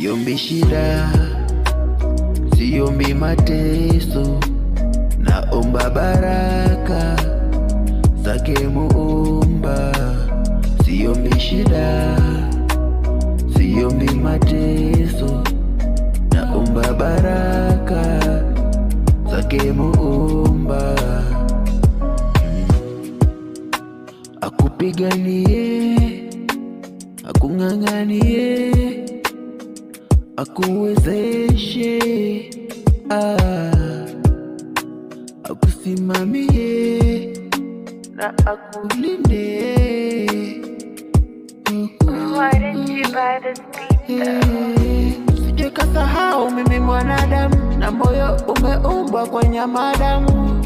siombi shida, siombi mateso, naomba baraka zake Muumba. Siombi shida, siombi mateso, naomba baraka zake Muumba. Akupiganie, akung'ang'anie, akuwezeshe, akusimamie na akulinde. Sije kasahau mimi mwanadamu, na moyo umeumbwa kwa nyama damu.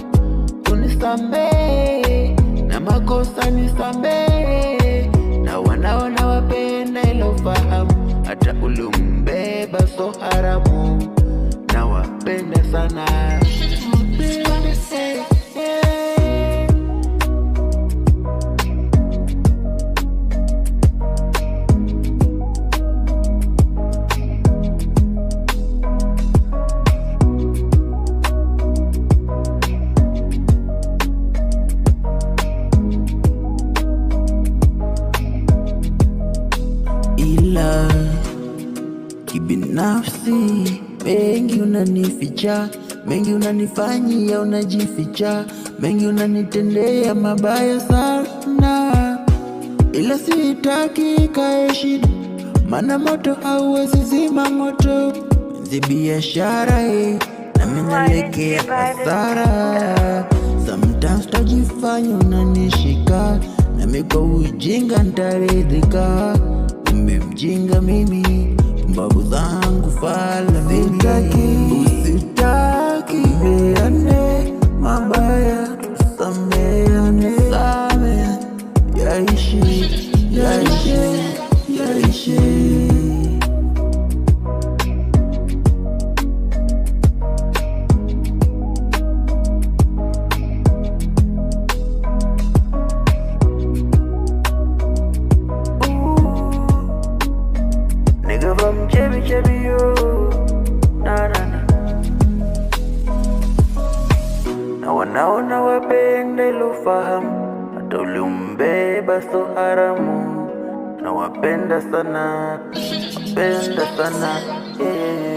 Unisamehe na makosa nisamehe, na wanaona wapenda ilo fahamu, hata ulimbeba so haramu, na wapenda sana. Ila kibinafsi mengi unanificha, mengi unanifanyia unajificha, mengi unanitendea mabaya sana, ila sitaki kae shida, maana moto hauwezi zima moto. Zi biashara na mimi nalekea hasara. Sometimes tajifanya unanishika, nami kwa ujinga ntaridhika. Mjinga mimi, mbabu zangu fala. Usitaki beane mabaya, tusameane, yaishi, yaishi, yaishi. Nigga from Chevy yo, na. Na wanaona wapenda ilo fahamu, hata ulimbeba so haramu, na wapenda sana, wapenda sana, yeah.